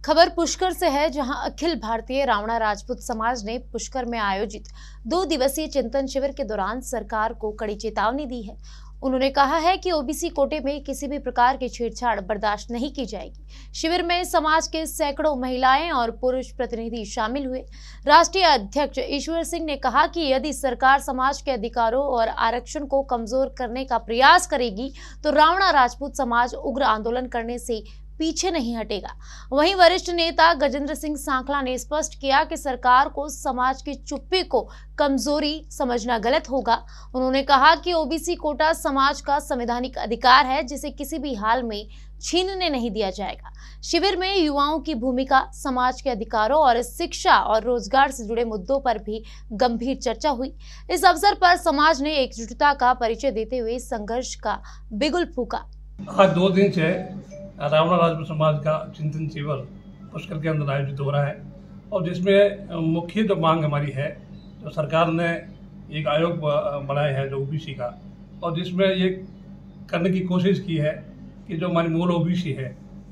खबर पुष्कर से है, जहां अखिल भारतीय रावणा राजपूत समाज ने पुष्कर में आयोजित 2 दिवसीय चिंतन शिविर के दौरान सरकार को कड़ी चेतावनी दी है। उन्होंने कहा है कि ओबीसी कोटे में किसी भी प्रकार की छेड़छाड़ बर्दाश्त नहीं की जाएगी। शिविर में समाज के सैकड़ों महिलाएं और पुरुष प्रतिनिधि शामिल हुए। राष्ट्रीय अध्यक्ष ईश्वर सिंह ने कहा कि यदि सरकार समाज के अधिकारों और आरक्षण को कमजोर करने का प्रयास करेगी तो रावणा राजपूत समाज उग्र आंदोलन करने से पीछे नहीं हटेगा। वहीं वरिष्ठ नेता गजेंद्र सिंह सांखला ने स्पष्ट किया कि सरकार को समाज की चुप्पी को कमजोरी समझना गलत होगा। उन्होंने कहा कि ओबीसी कोटा समाज का संवैधानिक अधिकार है, जिसे किसी भी हाल में छीनने नहीं दिया जाएगा। शिविर में युवाओं की भूमिका, समाज के अधिकारों और शिक्षा और रोजगार से जुड़े मुद्दों पर भी गंभीर चर्चा हुई। इस अवसर पर समाज ने एकजुटता का परिचय देते हुए संघर्ष का बिगुल फूंका। आज 2 दिन से रावणा राजपूत समाज का चिंतन शिविर पुष्कर के अंदर आयोजित हो रहा है और जिसमें मुख्य जो मांग हमारी है, तो सरकार ने एक आयोग बनाया है जो ओबीसी का, और जिसमें ये करने की कोशिश की है कि जो हमारी मूल ओबीसी है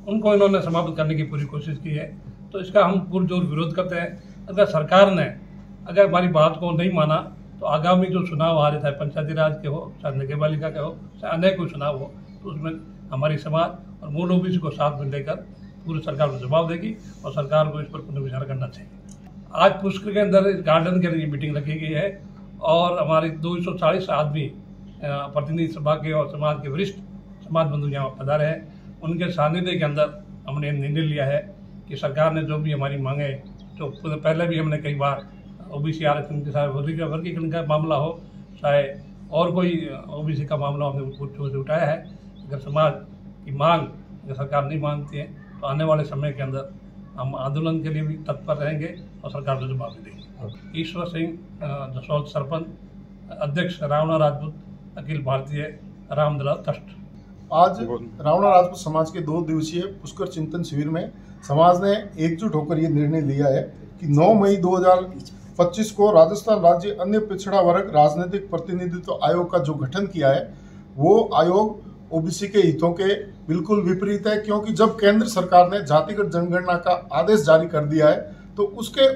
उनको इन्होंने समाप्त करने की पूरी कोशिश की है। तो इसका हम पुरजोर विरोध करते हैं। अगर सरकार ने हमारी बात को नहीं माना तो आगामी जो चुनाव आ रहे, चाहे पंचायती राज के हो, चाहे नगर पालिका के हो, चाहे अन्य कोई चुनाव हो, तो उसमें हमारी समाज और मूल ओबीसी को साथ में लेकर पूरी सरकार को जवाब देगी और सरकार को इस पर पुनर्विचार करना चाहिए। आज पुष्कर के अंदर गार्डन के लिए मीटिंग रखी गई है और हमारे 240 आदमी प्रतिनिधि सभा के और समाज के वरिष्ठ समाज बंधु यहाँ पधारे हैं। उनके सानिध्य के अंदर हमने निर्णय लिया है कि सरकार ने जो भी हमारी मांगे, जो पहले भी हमने कई बार ओबीसी आरक्षण के साथ वर्गीकरण का मामला हो, चाहे और कोई ओबीसी का मामला हमने उठाया है। अगर समाज की मांग अगर सरकार नहीं मानती है तो आने वाले समय के अंदर हम आंदोलन के लिए भी तत्पर रहेंगे और सरकार को जवाब देंगे। ईश्वर सिंह जसौल सरपंच, अध्यक्ष रावणा राजपूत अखिल भारतीय रामदला ट्रस्ट। आज रावणा राजपूत समाज के 2 दिवसीय पुष्कर चिंतन शिविर में समाज ने एकजुट होकर ये निर्णय लिया है कि 9 मई 2025 को राजस्थान राज्य अन्य पिछड़ा वर्ग राजनीतिक प्रतिनिधित्व आयोग का जो गठन किया है, वो आयोग ओबीसी के हितों के बिल्कुल विपरीत है। क्योंकि जब केंद्र सरकार ने जातिगत जनगणना का आदेश जारी कर दिया है तो उसके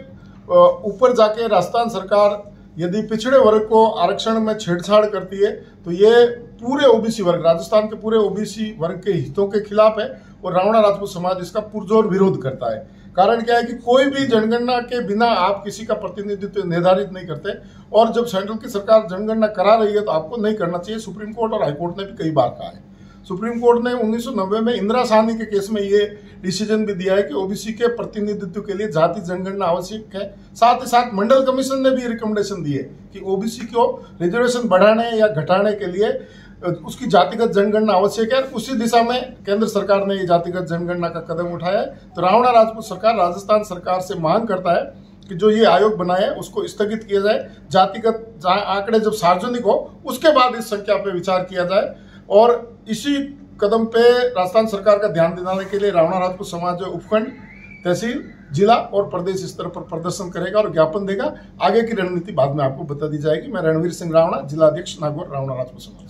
ऊपर जाके राजस्थान सरकार यदि पिछड़े वर्ग को आरक्षण में छेड़छाड़ करती है तो ये पूरे ओबीसी वर्ग, राजस्थान के पूरे ओबीसी वर्ग के हितों के खिलाफ है और रावणा राजपूत समाज इसका पुरजोर विरोध करता है। कारण क्या है कि कोई भी जनगणना के बिना आप किसी का प्रतिनिधित्व निर्धारित नहीं करते, और जब सेंट्रल की सरकार जनगणना करा रही है तो आपको नहीं करना चाहिए। सुप्रीम कोर्ट और हाईकोर्ट ने भी कई बार कहा है। सुप्रीम कोर्ट ने 1990 में इंदिरा साहनी के केस में ये डिसीजन भी दिया है कि ओबीसी के प्रतिनिधित्व के लिए जाति जनगणना आवश्यक है। साथ ही साथ मंडल कमीशन ने भी रिकमेंडेशन दी है कि ओबीसी को रिजर्वेशन बढ़ाने या घटाने के लिए उसकी जातिगत जनगणना आवश्यक है। उसी दिशा में केंद्र सरकार ने ये जातिगत जनगणना का कदम उठाया है। तो रावणा राजपूत सरकार राजस्थान सरकार से मांग करता है कि जो ये आयोग बनाया है उसको स्थगित किया जाए। जातिगत आंकड़े जब सार्वजनिक हो उसके बाद इस संख्या पे विचार किया जाए, और इसी कदम पे राजस्थान सरकार का ध्यान दिलाने के लिए रावणा राजपूत समाज उपखंड, तहसील, जिला और प्रदेश स्तर पर प्रदर्शन करेगा और ज्ञापन देगा। आगे की रणनीति बाद में आपको बता दी जाएगी। मैं रणवीर सिंह रावणा, जिला अध्यक्ष नागौर, रावणा राजपूत समाज।